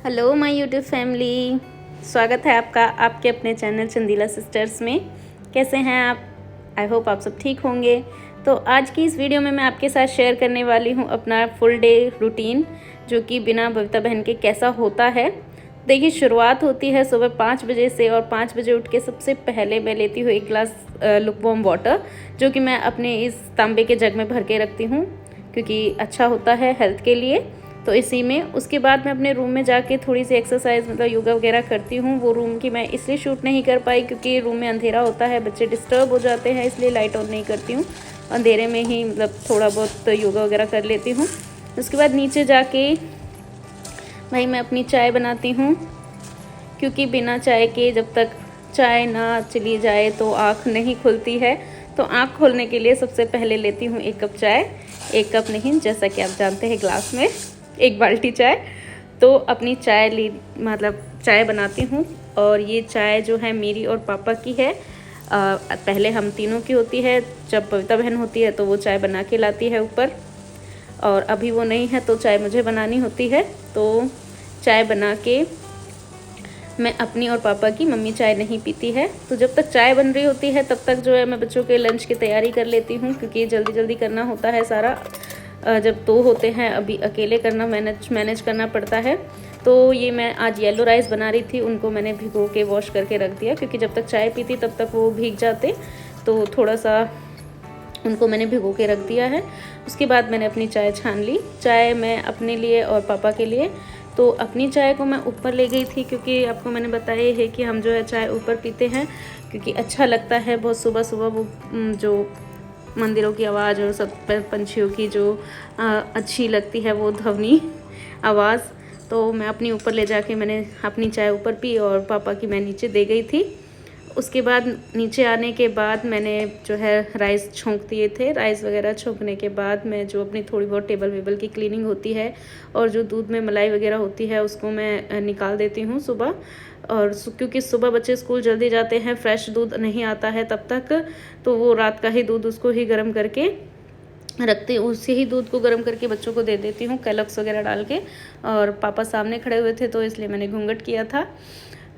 Hello my YouTube family, स्वागत है आपका आपके अपने चैनल चंदीला सिस्टर्स में। कैसे हैं आप? आई होप आप सब ठीक होंगे। तो आज की इस वीडियो में मैं आपके साथ शेयर करने वाली हूँ अपना फुल डे रूटीन, जो कि बिना बबीता बहन के कैसा होता है। देखिए, शुरुआत होती है सुबह 5 बजे से और 5 बजे उठ के सबसे पहले मैं लेती हूँ एक गिलास लुकवार्म वाटर, जो कि मैं अपने इस तांबे के जग में भर के रखती हूँ क्योंकि अच्छा होता है हेल्थ के लिए। तो इसी में उसके बाद मैं अपने रूम में जाके थोड़ी सी एक्सरसाइज मतलब योगा वगैरह करती हूँ। वो रूम की मैं इसलिए शूट नहीं कर पाई क्योंकि रूम में अंधेरा होता है, बच्चे डिस्टर्ब हो जाते हैं, इसलिए लाइट ऑन नहीं करती हूँ। अंधेरे में ही मतलब थोड़ा बहुत योगा वगैरह कर लेती हूँ। उसके बाद नीचे जाके भाई मैं अपनी चाय बनाती हूँ, क्योंकि बिना चाय के जब तक चाय ना चली जाए तो आँख नहीं खुलती है। तो आँख खोलने के लिए सबसे पहले लेती हूँ 1 कप चाय। 1 कप नहीं, जैसा कि आप जानते हैं ग्लास में 1 बाल्टी चाय। तो अपनी चाय ली मतलब चाय बनाती हूँ, और ये चाय जो है मेरी और पापा की है। पहले हम तीनों की होती है, जब बबीता बहन होती है तो वो चाय बना के लाती है ऊपर, और अभी वो नहीं है तो चाय मुझे बनानी होती है। तो चाय बना के मैं अपनी और पापा की, मम्मी चाय नहीं पीती है, तो जब तक चाय बन रही होती है तब तक जो है मैं बच्चों के लंच की तैयारी कर लेती हूँ, क्योंकि जल्दी जल्दी करना होता है सारा। जब 2 होते हैं, अभी अकेले करना मैनेज करना पड़ता है। तो ये मैं आज येलो राइस बना रही थी, उनको मैंने भिगो के वॉश करके रख दिया, क्योंकि जब तक चाय पीती तब तक वो भीग जाते, तो थोड़ा सा उनको मैंने भिगो के रख दिया है। उसके बाद मैंने अपनी चाय छान ली। चाय मैं अपने लिए और पापा के लिए, तो अपनी चाय को मैं ऊपर ले गई थी, क्योंकि आपको मैंने बताया है कि हम जो है चाय ऊपर पीते हैं, क्योंकि अच्छा लगता है बहुत सुबह सुबह वो जो मंदिरों की आवाज़ और सब पंछियों की जो अच्छी लगती है वो ध्वनि आवाज़। तो मैं अपनी ऊपर ले जाके मैंने अपनी चाय ऊपर पी और पापा की मैं नीचे दे गई थी। उसके बाद नीचे आने के बाद मैंने जो है राइस छोंक दिए थे। राइस वगैरह छोंकने के बाद मैं जो अपनी थोड़ी बहुत टेबल वेबल की क्लीनिंग होती है, और जो दूध में मलाई वगैरह होती है उसको मैं निकाल देती हूँ सुबह। और क्योंकि सुबह बच्चे स्कूल जल्दी जाते हैं, फ्रेश दूध नहीं आता है तब तक, तो वो रात का ही दूध उसको ही गर्म करके रखते, उसी ही दूध को गर्म करके बच्चों को दे देती हूँ कैलॉग्स वगैरह डाल के। और पापा सामने खड़े हुए थे तो इसलिए मैंने घूंघट किया था।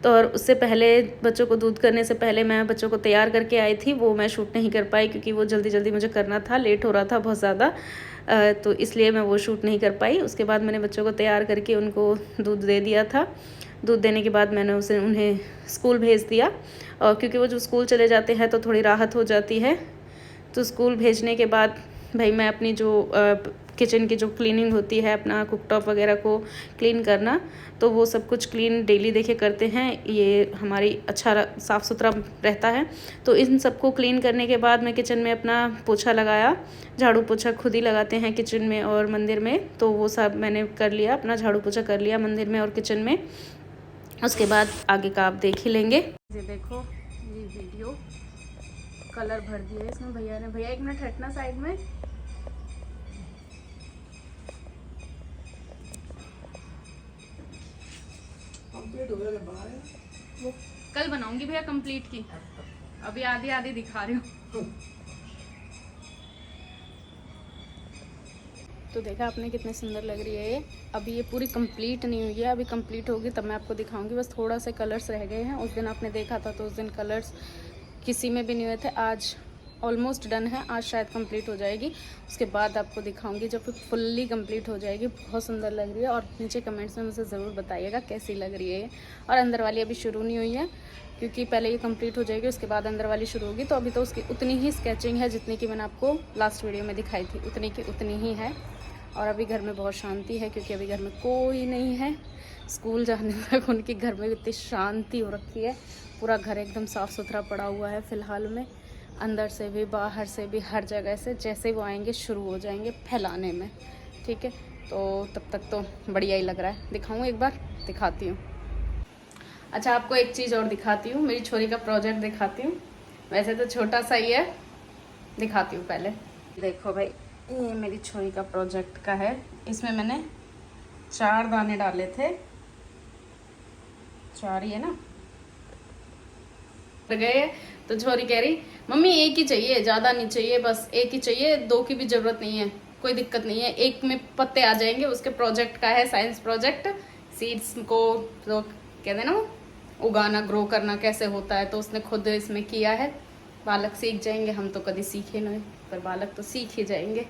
तो और उससे पहले बच्चों को दूध करने से पहले मैं बच्चों को तैयार करके आई थी, वो मैं शूट नहीं कर पाई क्योंकि वो जल्दी जल्दी मुझे करना था, लेट हो रहा था बहुत ज़्यादा, तो इसलिए मैं वो शूट नहीं कर पाई। उसके बाद मैंने बच्चों को तैयार करके उनको दूध दे दिया था। दूध देने के बाद मैंने उन्हें स्कूल भेज दिया, और क्योंकि वो जो स्कूल चले जाते हैं तो थोड़ी राहत हो जाती है। तो स्कूल भेजने के बाद भाई मैं अपनी जो किचन की जो क्लीनिंग होती है, अपना कुकटॉप वगैरह को क्लीन करना, तो वो सब कुछ क्लीन डेली देखे करते हैं, ये हमारी अच्छा साफ़ सुथरा रहता है। तो इन सबको क्लीन करने के बाद मैं किचन में अपना पोछा लगाया। झाड़ू पोछा खुद ही लगाते हैं किचन में और मंदिर में, तो वो सब मैंने कर लिया, अपना झाड़ू पोछा कर लिया मंदिर में और किचन में। उसके बाद आगे का आप देख ही लेंगे। ये देखो, ये वीडियो कलर भर दिया इसमें भैया ने। भैया 1 मिनट हटना साइड में। वो कल बनाऊंगी भैया कंप्लीट की, अभी आधी आधी दिखा रही हूँ। तो देखा आपने कितनी सुंदर लग रही है ये। अभी ये पूरी कंप्लीट नहीं हुई है, अभी कंप्लीट होगी तब मैं आपको दिखाऊंगी। बस थोड़ा से कलर्स रह गए हैं, उस दिन आपने देखा था तो उस दिन कलर्स किसी में भी नहीं हुए थे। आज ऑलमोस्ट डन है, आज शायद कंप्लीट हो जाएगी। उसके बाद आपको दिखाऊंगी जब फुल्ली कंप्लीट हो जाएगी। बहुत सुंदर लग रही है, और नीचे कमेंट्स में मुझे ज़रूर बताइएगा कैसी लग रही है। और अंदर वाली अभी शुरू नहीं हुई है, क्योंकि पहले ये कंप्लीट हो जाएगी उसके बाद अंदर वाली शुरू होगी। तो अभी तो उसकी उतनी ही स्केचिंग है जितनी कि मैंने आपको लास्ट वीडियो में दिखाई थी, उतनी की उतनी ही है। और अभी घर में बहुत शांति है, क्योंकि अभी घर में कोई नहीं है। स्कूल जाने तक उनके घर में इतनी शांति हो रखी है, पूरा घर एकदम साफ़ सुथरा पड़ा हुआ है फ़िलहाल में। अंदर से भी बाहर से भी हर जगह से जैसे वो आएंगे शुरू हो जाएंगे फैलाने में, ठीक है। तो तब तक तो बढ़िया ही लग रहा है। दिखाऊँ एक बार? दिखाती हूँ। अच्छा, आपको एक चीज़ और दिखाती हूँ, मेरी छोरी का प्रोजेक्ट दिखाती हूँ। वैसे तो छोटा सा ही है, दिखाती हूँ पहले। देखो भाई, ये मेरी छोरी का प्रोजेक्ट का है। इसमें मैंने 4 दाने डाले थे, 4 ही है ना, गए। तो छोरी कह रही मम्मी 1 ही चाहिए, ज़्यादा नहीं चाहिए, बस 1 ही चाहिए, 2 की भी ज़रूरत नहीं है, कोई दिक्कत नहीं है, 1 में पत्ते आ जाएंगे। उसके प्रोजेक्ट का है, साइंस प्रोजेक्ट, सीड्स को तो कहते हैं ना उगाना, ग्रो करना कैसे होता है, तो उसने खुद इसमें किया है। बालक सीख जाएंगे, हम तो कभी सीखे नहीं, पर बालक तो सीख ही जाएंगे।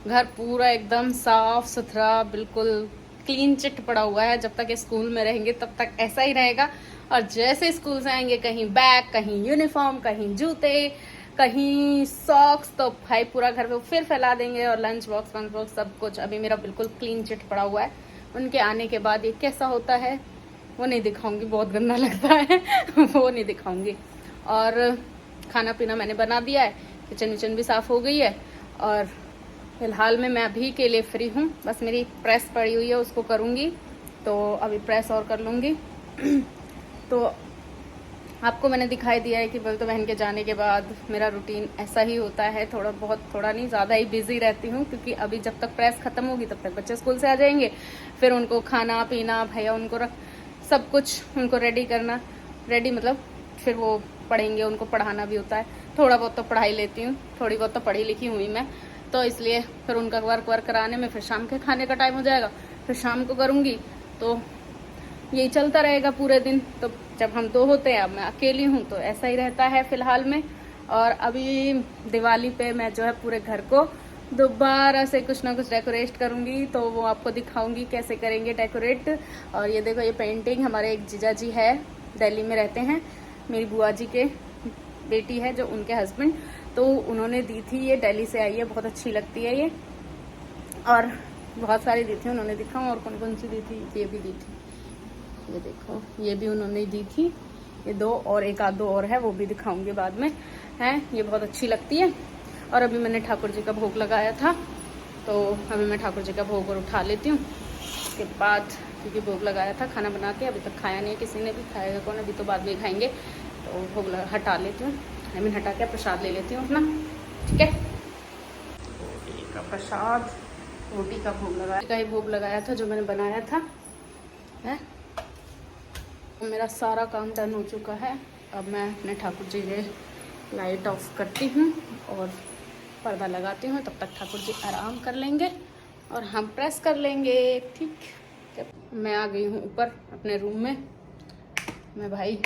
घर पूरा एकदम साफ सुथरा, बिल्कुल क्लीन चिट पड़ा हुआ है। जब तक स्कूल में रहेंगे तब तक ऐसा ही रहेगा, और जैसे स्कूल से आएंगे कहीं बैग, कहीं यूनिफॉर्म, कहीं जूते, कहीं सॉक्स, तो भाई पूरा घर पे फिर फैला देंगे। और लंच बॉक्स सब कुछ अभी मेरा बिल्कुल क्लीन चिट पड़ा हुआ है। उनके आने के बाद ये कैसा होता है वो नहीं दिखाऊंगी, बहुत गंदा लगता है वो नहीं दिखाऊंगी। और खाना पीना मैंने बना दिया है, किचन भी साफ हो गई है, और फिलहाल में मैं अभी के लिए फ्री हूँ। बस मेरी प्रेस पड़ी हुई है, उसको करूँगी, तो अभी प्रेस और कर लूँगी तो आपको मैंने दिखाई दिया है कि बल्तो बहन के जाने के बाद मेरा रूटीन ऐसा ही होता है। थोड़ा नहीं, ज़्यादा ही बिजी रहती हूँ, क्योंकि अभी जब तक प्रेस ख़त्म होगी तब तक बच्चे स्कूल से आ जाएंगे। फिर उनको खाना पीना, भैया उनको सब कुछ उनको रेडी करना, रेडी मतलब फिर वो पढ़ेंगे, उनको पढ़ाना भी होता है। थोड़ा बहुत तो पढ़ाई लेती हूँ, थोड़ी बहुत तो पढ़ी लिखी हुई मैं, तो इसलिए फिर उनका वर्क कराने में फिर शाम के खाने का टाइम हो जाएगा, फिर शाम को करूँगी, तो यही चलता रहेगा पूरे दिन। तो जब हम दो होते हैं, अब मैं अकेली हूँ, तो ऐसा ही रहता है फिलहाल में। और अभी दिवाली पे मैं जो है पूरे घर को दोबारा से कुछ ना कुछ डेकोरेट करूँगी, तो वो आपको दिखाऊँगी कैसे करेंगे डेकोरेट। और ये देखो, ये पेंटिंग हमारे एक जीजा जी है, दिल्ली में रहते हैं, मेरी बुआ जी के बेटी है जो उनके हस्बैंड, तो उन्होंने दी थी। ये दिल्ली से आई है, बहुत अच्छी लगती है ये, और बहुत सारी दी थी उन्होंने। दिखाऊं और कौन कौन सी दी थी? ये भी दी थी, ये देखो, ये भी उन्होंने दी थी, ये दो, और एक आध दो और है, वो भी दिखाऊंगी बाद में, है ये बहुत अच्छी लगती है। और अभी मैंने ठाकुर जी का भोग लगाया था, तो अभी मैं ठाकुर जी का भोग और उठा लेती हूँ। उसके बाद, क्योंकि भोग लगाया था खाना बना के, अभी तक खाया नहीं है किसी ने भी, खाएगा कौन, अभी तो बाद में खाएंगे, तो भोग हटा लेती हूँ, हटा के प्रसाद ले लेती हूँ अपना, ठीक है। रोटी का प्रसाद, रोटी का भोग लगाया, का ही भोग लगाया था जो मैंने बनाया था, है। मेरा सारा काम डन हो चुका है। अब मैं अपने ठाकुर जी के लाइट ऑफ करती हूँ और पर्दा लगाती हूँ, तब तक ठाकुर जी आराम कर लेंगे और हम प्रेस कर लेंगे, ठीक। मैं आ गई हूँ ऊपर अपने रूम में। मैं भाई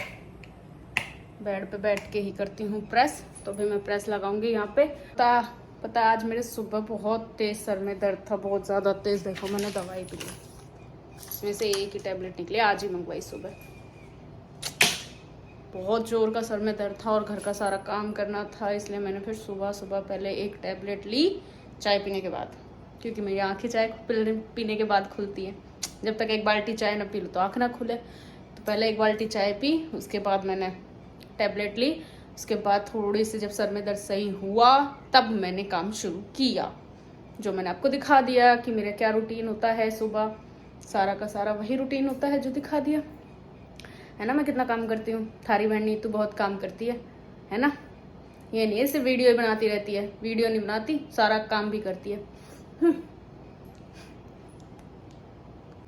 बेड पे बैठ के ही करती हूँ प्रेस, तो भी मैं प्रेस लगाऊंगी यहाँ पे। पता आज मेरे सुबह बहुत तेज सर में दर्द था, बहुत ज़्यादा तेज। देखो मैंने दवाई पी ली, इसमें से एक ही टैबलेट निकली, आज ही मंगवाई सुबह। बहुत जोर का सर में दर्द था और घर का सारा काम करना था, इसलिए मैंने फिर सुबह पहले एक टैबलेट ली चाय पीने के बाद, क्योंकि मेरी आँखें चाय पीने के बाद खुलती है। जब तक एक बाल्टी चाय ना पी लो तो आँख ना खुले, तो पहले एक बाल्टी चाय पी, उसके बाद मैंने टैबलेट ली। उसके बाद थोड़ी सी जब सर में दर्द सही हुआ तब मैंने काम शुरू किया, जो मैंने आपको दिखा दिया कि मेरा क्या रूटीन होता है सुबह। सारा का सारा वही रूटीन होता है जो दिखा दिया है ना। मैं कितना काम करती हूँ, थारी बहन नीतू बहुत काम करती है ना। ये नहीं है सिर्फ वीडियो ही बनाती रहती है, वीडियो नहीं बनाती, सारा काम भी करती है।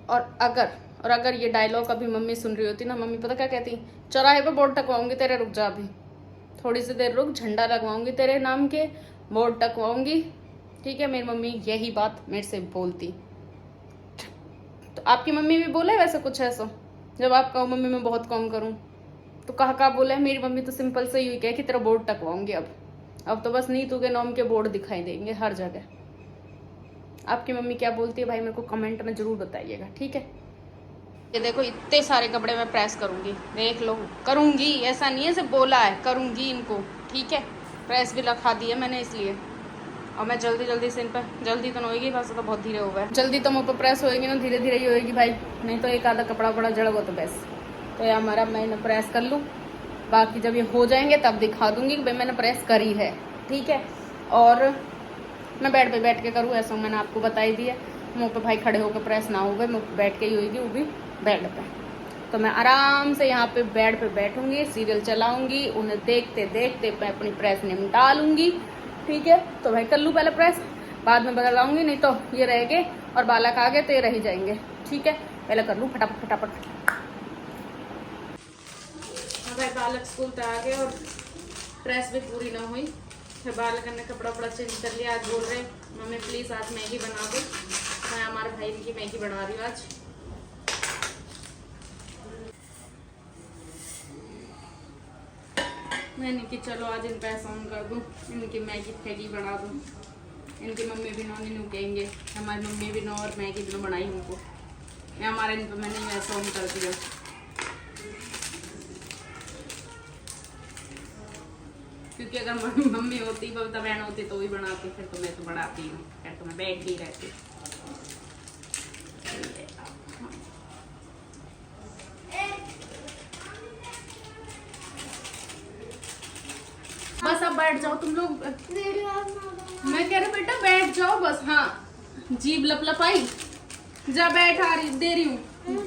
और अगर ये डायलॉग अभी मम्मी सुन रही होती ना, मम्मी पता क्या कहती, चौराहे पे बोर्ड टकवाऊंगी तेरे, रुक जा अभी, थोड़ी सी देर रुक, झंडा लगवाऊंगी तेरे नाम के, बोर्ड टकवाऊंगी, ठीक है। मेरी मम्मी यही बात मेरे से बोलती। तो आपकी मम्मी भी बोले वैसे कुछ ऐसा, जब आप कहो मम्मी मैं बहुत कम करूँ, तो कहा बोले। मेरी मम्मी तो सिंपल से यूँ कहे कि तेरा बोर्ड टकवाऊंगी। अब तो बस नीतू के नाम के बोर्ड दिखाई देंगे हर जगह। आपकी मम्मी क्या बोलती है भाई मेरे को कमेंट में जरूर बताइएगा, ठीक है। ये देखो इतने सारे कपड़े मैं प्रेस करूंगी, देख लो करूंगी, ऐसा नहीं है सिर्फ बोला है, करूंगी इनको, ठीक है। प्रेस भी रखा दी है मैंने इसलिए। और मैं जल्दी से इन पर, जल्दी तो नहीं होगी, बस तो बहुत धीरे होगा, जल्दी तो मुँह पर प्रेस होएगी ना, धीरे धीरे ही होएगी भाई, नहीं तो एक आधा कपड़ा बड़ा जड़ेगा तो बस। तो ये हमारा मैंने प्रेस कर लूँ, बाकी जब ये हो जाएंगे तब दिखा दूंगी कि भाई मैंने प्रेस करी है, ठीक है। और मैं बेड पे बैठ के करूँ ऐसा मैंने आपको बताई दी है। मुँह पे भाई खड़े होकर प्रेस ना हो गए, मुँह बैठ के ही होगी, वो भी बेड पे। तो मैं आराम से यहाँ पे बेड पे बैठूंगी, सीरियल चलाऊंगी, उन्हें देखते देखते मैं अपनी प्रेस निपटा लूंगी, ठीक है। तो भाई कर लूँ पहले प्रेस, बाद में बदलाऊंगी, नहीं तो ये रहेंगे और बालक आगे तो ये रह जाएंगे, ठीक है। पहले कर लूँ फटाफट फटाफट। भाई बालक स्कूल तो आ गए और प्रेस भी पूरी ना हुई, फिर बालक ने कपड़ा वपड़ा चेंज कर लिया। आज बोल रहे मम्मी प्लीज़ आज मैगी बना दो। मैं हमारे भाई की मैगी बना रही हूँ आज। मैंने कि चलो आज इन पैसा ऑन कर दूँ, इनकी मैगी फैगी बना दूँ। इनकी मम्मी भी नौ नहीं कहेंगे, हमारी मम्मी भी नौ और मैगी भी बनाई उनको, या हमारे इन पर मैंने वैसा ऑन कर दिया। क्योंकि अगर मम्मी होती, बबीता बहन होती तो भी बनाती, फिर तो मैं तो बनाती हूँ, फिर तो मैं बैठ भी रहती। बस अब बैठ जाओ तुम लोग, मैं कह रही बेटा बैठ जाओ बस। हाँ जीभ लपलपाई, जा बैठ, आ रही दे रही हूँ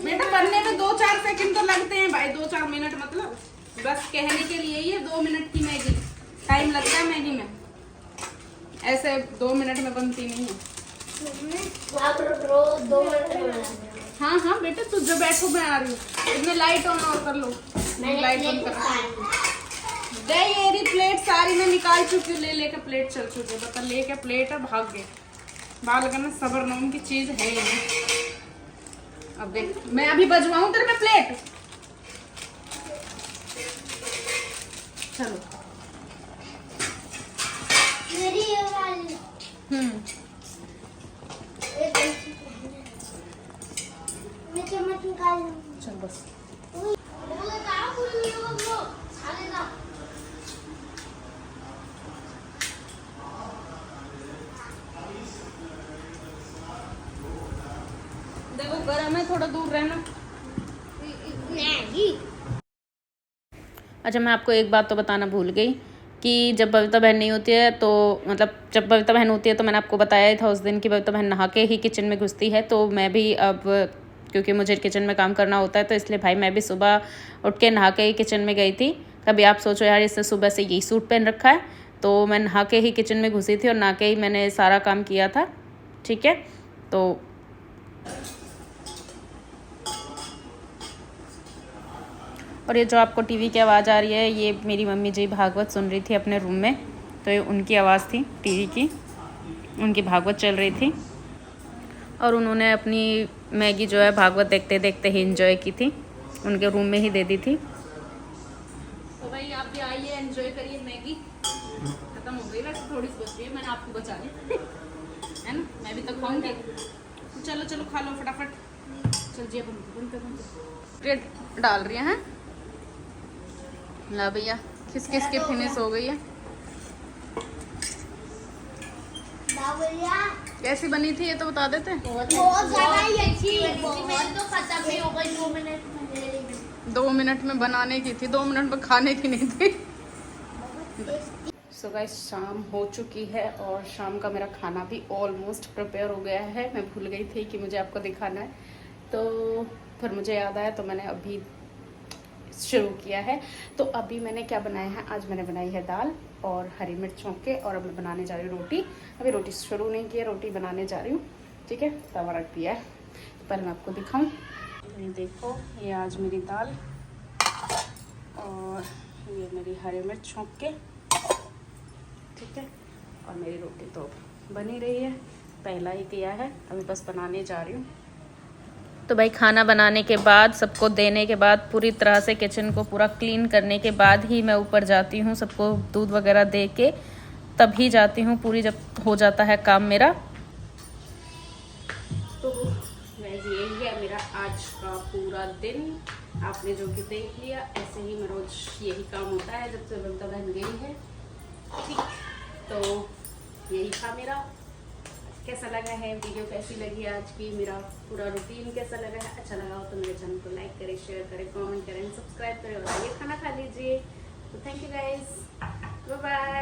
बेटा। बनने में 2-4 सेकंड तो लगते हैं भाई, 2-4 मिनट, मतलब बस कहने के लिए ये 2 मिनट की मैगी टाइम लगता है मैगी में, ऐसे 2 मिनट में बनती नहीं है। हाँ हाँ बेटा तू जो बैठो, मैं आ रही हूँ। इसमें लाइट ऑन और कर लो, लाइट ऑन कर दे। ये प्लेट सारी मैं निकाल चुकी हूँ, लेके प्लेट चल चुके, बता लेके प्लेट और भाग गए। बाल करना सबर नाम की चीज है ये। अब देख मैं अभी बजवाऊं तेरे में प्लेट, चलो मेरी ये वाली मैं चम्मच निकाल चल बस। देखो गरम है, थोड़ा दूर रहना। अच्छा मैं आपको एक बात तो बताना भूल गई कि जब बबीता बहन नहीं होती है तो मतलब जब बबीता बहन होती है तो मैंने आपको बताया ही था उस दिन कि बबीता बहन नहा के ही किचन में घुसती है। तो मैं भी अब क्योंकि मुझे किचन में काम करना होता है तो इसलिए भाई मैं भी सुबह उठ के नहा के ही किचन में गई थी। कभी आप सोचो यार इससे सुबह से यही सूट पहन रखा है, तो मैं नहा के ही किचन में घुसी थी और नहा के ही मैंने सारा काम किया था, ठीक है। तो और ये जो आपको टीवी की आवाज़ आ रही है ये मेरी मम्मी जी भागवत सुन रही थी अपने रूम में, तो ये उनकी आवाज़ थी टीवी की, उनकी भागवत चल रही थी और उन्होंने अपनी मैगी जो है भागवत देखते देखते ही एंजॉय की थी, उनके रूम में ही दे दी थी। तो भाई आप भी आइए एंजॉय करिए। मैगी खत्म हो गई, वैसे थोड़ी सी बच रही है, मैंने आपको बचा ली है ना, मैं भी तो खाऊंगी। तो चलो चलो खा लो फटाफट। चल जी ब्रेड डाल रही हैं। ला भैया किस किस की फिनिश हो गई है। कैसी बनी थी ये तो बता देते। बहुत ज्यादा ही अच्छी बनी थी, मेरी तो खत्म ही हो गई 2 मिनट में। 2 मिनट में बनाने की थी, 2 मिनट में खाने की नहीं थी। सो गाइस शाम हो चुकी है और शाम का मेरा खाना भी ऑलमोस्ट प्रिपेयर हो गया है। मैं भूल गई थी कि मुझे आपको दिखाना है, तो फिर मुझे याद आया तो मैंने अभी शुरू किया है। तो अभी मैंने क्या बनाया है, आज मैंने बनाई है दाल और हरी मिर्चों के, और अब मैं बनाने जा रही हूँ रोटी। अभी रोटी शुरू नहीं की है, रोटी बनाने जा रही हूँ, ठीक है। तवा रख दिया है, तो पहले मैं आपको दिखाऊँ। ये देखो ये आज मेरी दाल और ये मेरी हरी मिर्च छोंक के, ठीक है। और मेरी रोटी तो बनी रही है, पहला ही किया है, अभी बस बनाने जा रही हूँ। तो भाई खाना बनाने के बाद, सबको देने के बाद, पूरी तरह से किचन को पूरा क्लीन करने के बाद ही मैं ऊपर जाती हूँ। सबको दूध वगैरह दे के तभी जाती हूँ, पूरी जब हो जाता है काम मेरा। तो वैसे यही है मेरा आज का पूरा दिन। आपने जो कि देख लिया, ऐसे ही मैं रोज यही काम होता है जब से ममता बहन गई है, ठीक। तो यही था मेरा। कैसा लगा है वीडियो, कैसी लगी आज की मेरा पूरा रूटीन, कैसा लगा है? अच्छा लगा हो तो मेरे चैनल को लाइक करें, शेयर करें, कमेंट करें, सब्सक्राइब करें और आइए खाना खा लीजिए। तो thank you guys, bye bye.